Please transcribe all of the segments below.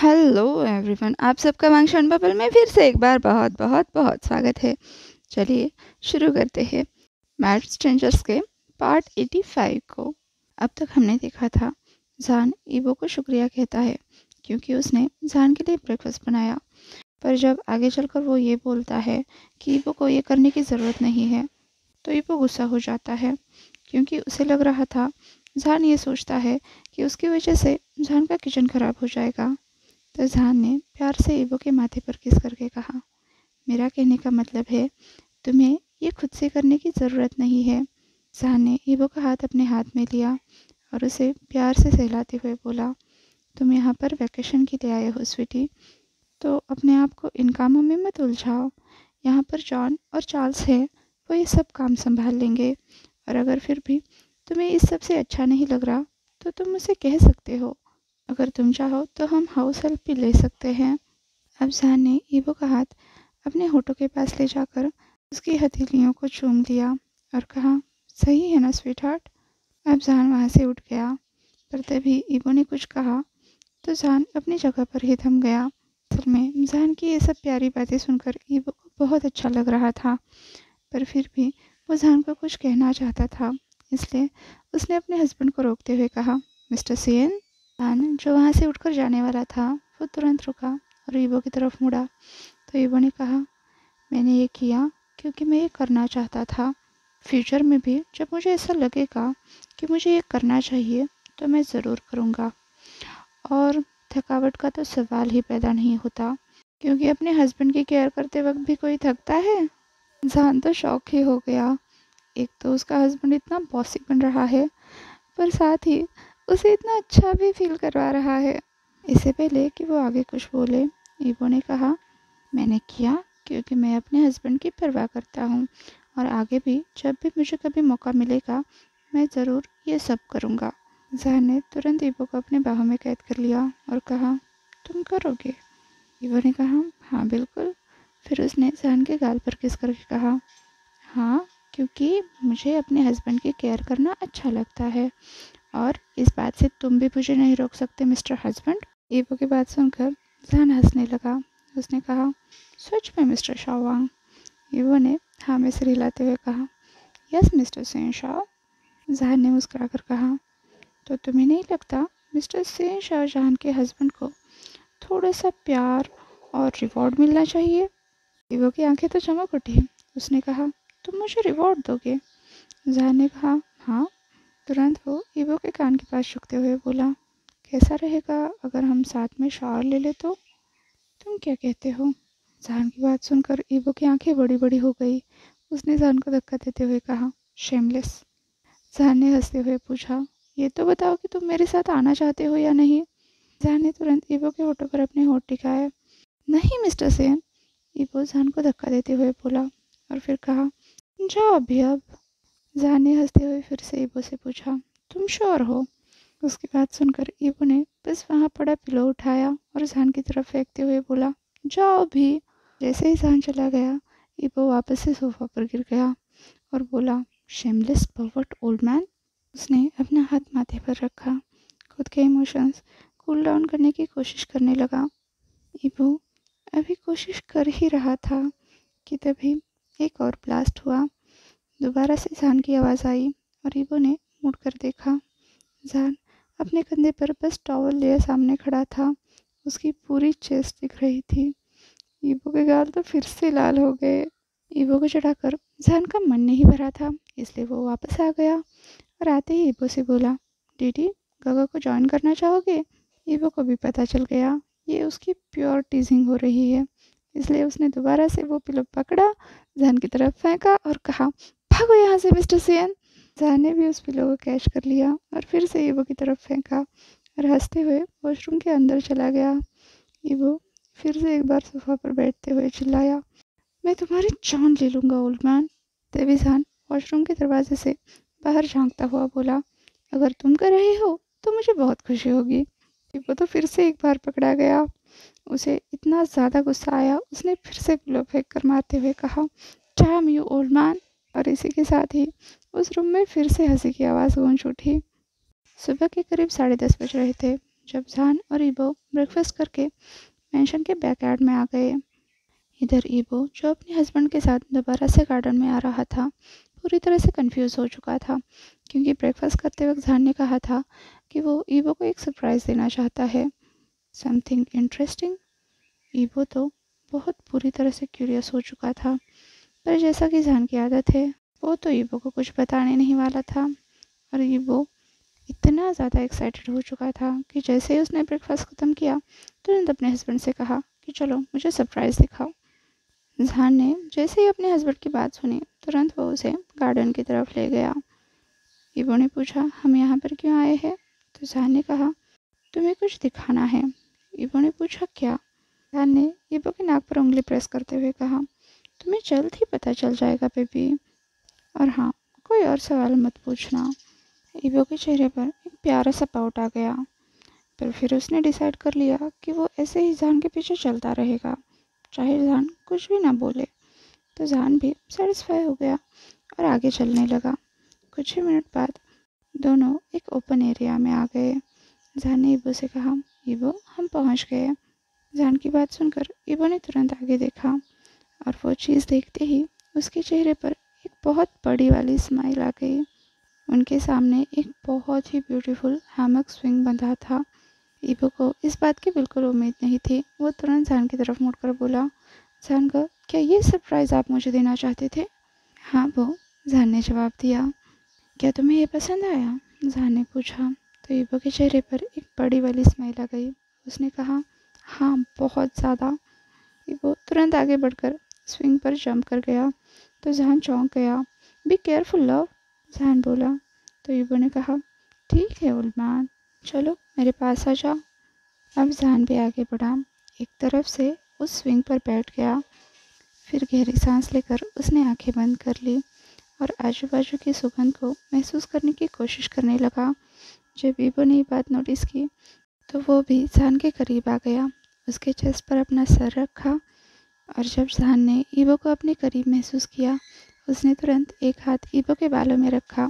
Hello everyone, आप सबका वांगशन bubble में फिर से एक बार बहुत बहुत बहुत स्वागत है। चलिए शुरू करते हैं मैड स्ट्रेंजर्स के पार्ट 85 को। अब तक हमने देखा था जान ईवो को शुक्रिया कहता है क्योंकि उसने जान के लिए ब्रेकफास्ट बनाया, पर जब आगे चलकर वो ये बोलता है कि ईवो को ये करने की ज़रूरत नहीं है तो ईवो गुस्सा हो जाता है क्योंकि उसे लग रहा था जान ये सोचता है कि उसकी वजह से जान का किचन खराब हो जाएगा। तो जान ने प्यार से ईवो के माथे पर किस करके कहा, मेरा कहने का मतलब है तुम्हें ये खुद से करने की ज़रूरत नहीं है। जान ने ईवो का हाथ अपने हाथ में लिया और उसे प्यार से सहलाते हुए बोला, तुम यहाँ पर वैकेशन के लिए आए हो स्वीटी, तो अपने आप को इन कामों में मत उलझाओ। यहाँ पर जॉन और चार्ल्स है, वो ये सब काम संभाल लेंगे। और अगर फिर भी तुम्हें इस सब से अच्छा नहीं लग रहा तो तुम मुझे कह सकते हो। अगर तुम चाहो तो हम हाउस हेल्प भी ले सकते हैं। अब जान ने ईवो का हाथ अपने होठों के पास ले जाकर उसकी हथेलियों को चूम लिया और कहा, सही है ना स्वीट हार्ट। अब जान वहाँ से उठ गया, पर तभी ईवो ने कुछ कहा तो जान अपनी जगह पर ही थम गया। असल में जान की ये सब प्यारी बातें सुनकर ईवो को बहुत अच्छा लग रहा था, पर फिर भी वो जान को कुछ कहना चाहता था, इसलिए उसने अपने हस्बैंड को रोकते हुए कहा, मिस्टर सीएन। जान जो वहाँ से उठकर जाने वाला था वो तुरंत रुका और ईवो की तरफ मुड़ा। तो ईवो ने कहा, मैंने ये किया क्योंकि मैं ये करना चाहता था। फ्यूचर में भी जब मुझे ऐसा लगेगा कि मुझे ये करना चाहिए तो मैं ज़रूर करूँगा। और थकावट का तो सवाल ही पैदा नहीं होता, क्योंकि अपने हस्बैंड की केयर करते वक्त भी कोई थकता है। जान तो शौक ही हो गया। एक तो उसका हस्बैंड इतना बॉसी बन रहा है, पर साथ ही उसे इतना अच्छा भी फील करवा रहा है। इससे पहले कि वो आगे कुछ बोले, ईवो ने कहा, मैंने किया क्योंकि मैं अपने हस्बैंड की परवाह करता हूँ और आगे भी जब भी मुझे कभी मौका मिलेगा मैं ज़रूर ये सब करूँगा। जहान ने तुरंत ईवो को अपने बाहों में कैद कर लिया और कहा, तुम करोगे? ईवो ने कहा, हाँ बिल्कुल। फिर उसने जहान के गाल पर किस करके कहा, हाँ, क्योंकि मुझे अपने हस्बैंड की केयर करना अच्छा लगता है और इस बात से तुम भी मुझे नहीं रोक सकते मिस्टर हस्बैंड। ईवो की बात सुनकर जहान हंसने लगा। उसने कहा, सच में मिस्टर शाओवांग? ईवो ने हाँ में सिर हिलाते हुए कहा, यस मिस्टर सेन शाओ। जहान ने मुस्कुराकर कहा, तो तुम्हें नहीं लगता मिस्टर सेन शाहजहां के हस्बैंड को थोड़ा सा प्यार और रिवॉर्ड मिलना चाहिए? ईवो की आंखें तो चमक उठी। उसने कहा, तुम मुझे रिवॉर्ड दोगे? जहान ने कहा, हाँ। तुरंत वो ईवो के कान के पास झुकते हुए बोला, कैसा रहेगा अगर हम साथ में शावर ले ले तो? तुम क्या कहते हो? जहान की बात सुनकर ईवो की आंखें बड़ी बड़ी हो गई। उसने जहान को धक्का देते हुए कहा, शेमलेस। जहान ने हंसते हुए पूछा, ये तो बताओ कि तुम मेरे साथ आना चाहते हो या नहीं? जहान ने तुरंत ईवो के होठों पर अपने होठ टिकाए। नहीं मिस्टर सेन, ईवो जहान को धक्का देते हुए बोला और फिर कहा, जाओ अभी अब। जहान ने हंसते हुए फिर से ईवो से पूछा, तुम श्योर हो? उसकी बात सुनकर ईवो ने बस वहाँ पड़ा पिलो उठाया और जहान की तरफ फेंकते हुए बोला, जाओ भी। जैसे ही जहान चला गया, ईवो वापस से सोफा पर गिर गया और बोला, शेमलेस परवर्ट ओल्ड मैन। उसने अपना हाथ माथे पर रखा, खुद के इमोशंस कूल डाउन करने की कोशिश करने लगा। ईवो अभी कोशिश कर ही रहा था कि तभी एक और ब्लास्ट हुआ। दोबारा से जान की आवाज़ आई और ईवो ने मुड़कर देखा। जान अपने कंधे पर बस टॉवल लिए सामने खड़ा था। उसकी पूरी चेस्ट दिख रही थी। ईवो के गाल तो फिर से लाल हो गए। ईवो को चढ़ाकर जान का मन नहीं भरा था, इसलिए वो वापस आ गया और आते ही ईवो से बोला, डीडी गगा को ज्वाइन करना चाहोगे? ईवो को भी पता चल गया ये उसकी प्योर टीजिंग हो रही है, इसलिए उसने दोबारा से वो पिलो पकड़ा, जान की तरफ फेंका और कहा, भागो यहाँ से मिस्टर सीएन। जान ने भी उस पिलो को कैच कर लिया और फिर से ईवो की तरफ फेंका और हंसते हुए वॉशरूम के अंदर चला गया। ईवो फिर से एक बार सोफा पर बैठते हुए चिल्लाया, मैं तुम्हारी जान ले लूँगा ओल्ड मैन। तभी जान वॉशरूम के दरवाजे से बाहर झांकता हुआ बोला, अगर तुम कर रहे हो तो मुझे बहुत खुशी होगी। ईवो तो फिर से एक बार पकड़ा गया। उसे इतना ज़्यादा गुस्सा आया, उसने फिर से पिलो फेंक कर मारते हुए कहा, डैम यू ओल्ड मैन। और इसी के साथ ही उस रूम में फिर से हंसी की आवाज़ गूंज उठी। सुबह के करीब 10:30 बज रहे थे। जब जान और ईबो ब्रेकफास्ट करके मेंशन के बैकयार्ड में आ गए। इधर ईबो, जो अपने हस्बैंड के साथ दोबारा से गार्डन में आ रहा था, पूरी तरह से कंफ्यूज हो चुका था, क्योंकि ब्रेकफास्ट करते वक्त जान ने कहा था कि वो ईबो को एक सरप्राइज़ देना चाहता है, समथिंग इंटरेस्टिंग। ईबो तो बहुत बुरी तरह से क्यूरियस हो चुका था, पर जैसा कि जान की आदत है, वो तो ईबो को कुछ बताने नहीं वाला था। और ईबो इतना ज़्यादा एक्साइटेड हो चुका था कि जैसे ही उसने ब्रेकफास्ट ख़त्म किया, तुरंत अपने हस्बैंड से कहा कि चलो मुझे सरप्राइज़ दिखाओ। जहान ने जैसे ही अपने हस्बैंड की बात सुनी, तुरंत वो उसे गार्डन की तरफ ले गया। ईबो ने पूछा, हम यहाँ पर क्यों आए हैं? तो जहान ने कहा, तुम्हें कुछ दिखाना है। ईबो ने पूछा, क्या? जहान ने ईबो के नाक पर उंगली प्रेस करते हुए कहा, तुम्हें जल्द ही पता चल जाएगा बेबी। और हाँ, कोई और सवाल मत पूछना। ईबो के चेहरे पर एक प्यारा सा पाउट आ गया, पर फिर उसने डिसाइड कर लिया कि वो ऐसे ही जान के पीछे चलता रहेगा, चाहे जान कुछ भी ना बोले। तो जान भी सेटिस्फाई हो गया और आगे चलने लगा। कुछ ही मिनट बाद दोनों एक ओपन एरिया में आ गए। जान ने ईबो से कहा, ईबो हम पहुंच गए। जान की बात सुनकर ईबो ने तुरंत आगे देखा, और वो चीज़ देखते ही उसके चेहरे पर एक बहुत बड़ी वाली स्माइल आ गई। उनके सामने एक बहुत ही ब्यूटीफुल हैमक स्विंग बंधा था। ईबो को इस बात की बिल्कुल उम्मीद नहीं थी। वो तुरंत जान की तरफ मुड़कर बोला, जान का, क्या ये सरप्राइज़ आप मुझे देना चाहते थे? हाँ वो, जान ने जवाब दिया। क्या तुम्हें ये पसंद आया? जान ने पूछा। तो ईबो के चेहरे पर एक बड़ी वाली स्माइल आ गई। उसने कहा, हाँ बहुत ज़्यादा। ईबो तुरंत आगे बढ़कर स्विंग पर जंप कर गया, तो जान चौंक गया। बी केयरफुल लव, जान बोला। तो ईबो ने कहा, ठीक है ओल्ड मैन, चलो मेरे पास आ जाओ। अब जान भी आगे बढ़ा, एक तरफ से उस स्विंग पर बैठ गया। फिर गहरी सांस लेकर उसने आंखें बंद कर ली और आजू बाजू की सुगंध को महसूस करने की कोशिश करने लगा। जब ईबो ने ये बात नोटिस की, तो वो भी जान के करीब आ गया, उसके चेस्ट पर अपना सर रखा। और जब जान ने ईबो को अपने करीब महसूस किया, उसने तुरंत एक हाथ ईबो के बालों में रखा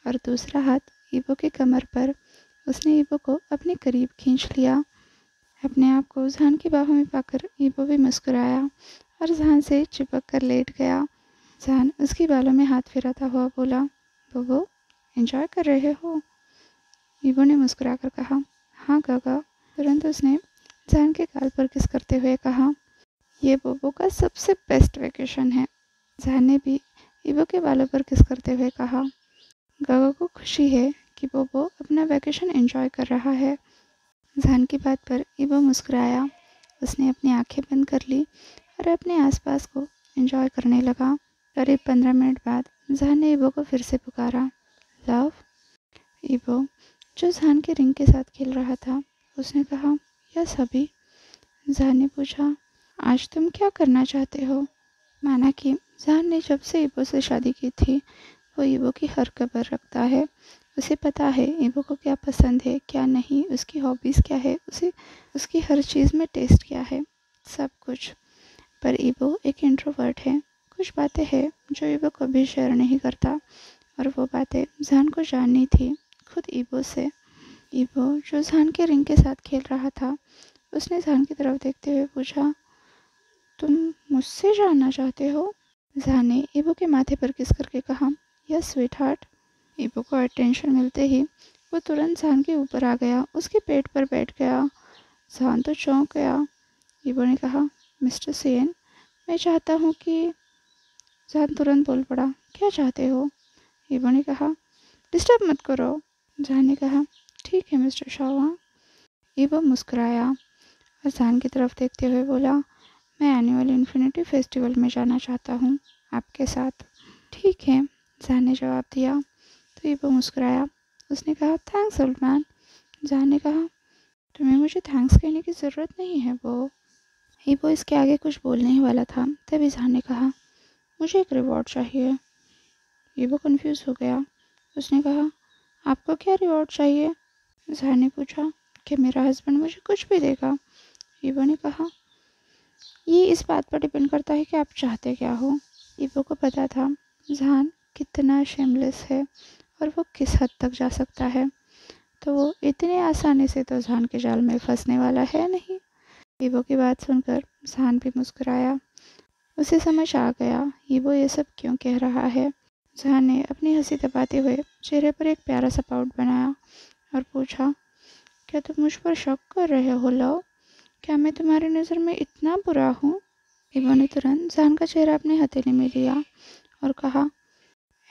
और दूसरा हाथ ईबो के कमर पर। उसने ईबो को अपने करीब खींच लिया। अपने आप को जान की बाहों में पाकर ईबो भी मुस्कुराया और जान से चिपक कर लेट गया। जान उसकी बालों में हाथ फिराता हुआ बोला, बोबो एंजॉय कर रहे हो? ईबो ने मुस्कुराकर कहा, हाँ गागा। तुरंत उसने जान के गाल पर किस करते हुए कहा, ये बोबो का सबसे बेस्ट वेकेशन है। जान ने भी ईबो के बालों पर किस करते हुए कहा, गागा को खुशी है कि बोबो अपना वेकेशन एंजॉय कर रहा है। जान की बात पर ईबो मुस्कुराया। उसने अपनी आंखें बंद कर ली और अपने आसपास को एंजॉय करने लगा। करीब 15 मिनट बाद जान ने ईबो को फिर से पुकारा, लव। ईबो, जो जान के रिंग के साथ खेल रहा था, उसने कहा, यस अभी। जान ने पूछा, आज तुम क्या करना चाहते हो? माना कि जान ने जब से ईबो से शादी की थी, वो ईबो की हर खबर रखता है। उसे पता है ईबो को क्या पसंद है, क्या नहीं, उसकी हॉबीज़ क्या है, उसे उसकी हर चीज़ में टेस्ट क्या है, सब कुछ। पर ईबो एक इंट्रोवर्ट है। कुछ बातें हैं जो ईबो कभी शेयर नहीं करता, और वो बातें जान को जाननी थी, खुद ईबो से। ईबो, जो जान के रिंग के साथ खेल रहा था, उसने जान की तरफ देखते हुए पूछा, तुम मुझसे जानना चाहते हो? जान ने ईबो के माथे पर किस करके कहा, यस स्वीट हार्ट। ईबो को अटेंशन मिलते ही वो तुरंत जान के ऊपर आ गया, उसके पेट पर बैठ गया। जान तो चौंक गया। ईबो ने कहा, मिस्टर सेन, मैं चाहता हूँ कि। जान तुरंत बोल पड़ा, क्या चाहते हो? ईबो ने कहा, डिस्टर्ब मत करो। जान ने कहा, ठीक है मिस्टर शावा। ईबो मुस्कुराया और जान की तरफ देखते हुए बोला, मैं एनुअल इन्फिनिटी फेस्टिवल में जाना चाहता हूँ आपके साथ। ठीक है, जान ने जवाब दिया। तो ईबो मुस्कुराया। उसने कहा, थैंक्स ओल्ड मैन। जान ने कहा, तुम्हें मुझे थैंक्स कहने की ज़रूरत नहीं है वो। ईबो इसके आगे कुछ बोलने ही वाला था, तभी जान ने कहा, मुझे एक रिवॉर्ड चाहिए। ईबो कंफ्यूज हो गया। उसने कहा, आपको क्या रिवॉर्ड चाहिए? जान ने पूछा, कि मेरा हस्बैंड मुझे कुछ भी देगा। ईबो ने कहा, ये इस बात पर डिपेंड करता है कि आप चाहते क्या हो। ईबो को पता था जान कितना शेमलेस है और वो किस हद तक जा सकता है। तो वो इतनी आसानी से तो जहान के जाल में फंसने वाला है नहीं। ईबो की बात सुनकर जहान भी मुस्कुराया। उसे समझ आ गया ईबो ये सब क्यों कह रहा है। जहान ने अपनी हंसी दबाते हुए चेहरे पर एक प्यारा सा पाउट बनाया और पूछा, क्या तुम मुझ पर शक कर रहे हो लव? क्या मैं तुम्हारी नज़र में इतना बुरा हूँ? ईबो ने तुरंत जहान का चेहरा अपने हथेली में लिया और कहा,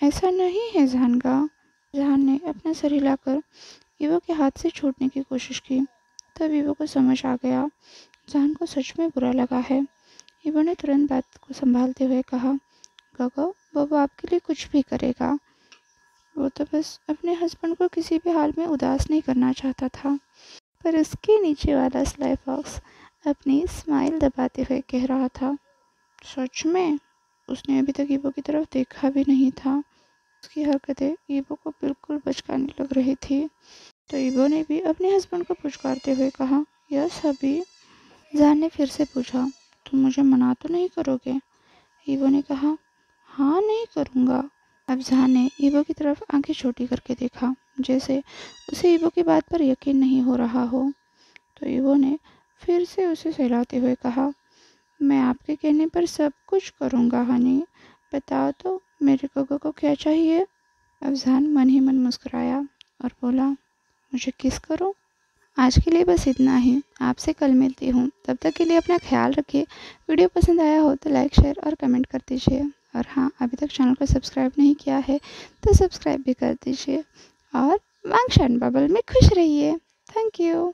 ऐसा नहीं है जहानगा। जहान ने अपना सर हिलाकर ईबो के हाथ से छूटने की कोशिश की। तब ईबो को समझ आ गया जहान को सच में बुरा लगा है। ईबो ने तुरंत बात को संभालते हुए कहा, गगो वो आपके लिए कुछ भी करेगा। वो तो बस अपने हस्बैंड को किसी भी हाल में उदास नहीं करना चाहता था। पर उसके नीचे वाला स्लाई फॉक्स अपनी स्माइल दबाते हुए कह रहा था, सच में? उसने अभी तक ईबो की तरफ देखा भी नहीं था। उसकी हरकतें ईबो को बिल्कुल बचकानी लग रही थी। तो ईबो ने भी अपने हस्बैंड को पुचकारते हुए कहा, यस अभी। जहान ने फिर से पूछा, तुम मुझे मना तो नहीं करोगे? ईबो ने कहा, हाँ नहीं करूँगा। अब जहान ने ईबो की तरफ आंखें छोटी करके देखा, जैसे उसे ईबो की बात पर यकीन नहीं हो रहा हो। तो ईबो ने फिर से उसे सहलाते हुए कहा, मैं आपके कहने पर सब कुछ करूँगा हनी। बताओ तो मेरे गगो को क्या चाहिए? अब जहान मन ही मन मुस्कुराया और बोला, मुझे किस करो? आज के लिए बस इतना ही। आपसे कल मिलती हूँ। तब तक के लिए अपना ख्याल रखिए। वीडियो पसंद आया हो तो लाइक शेयर और कमेंट कर दीजिए। और हाँ, अभी तक चैनल को सब्सक्राइब नहीं किया है तो सब्सक्राइब भी कर दीजिए। और वांगशान बबल में खुश रहिए। Thank you.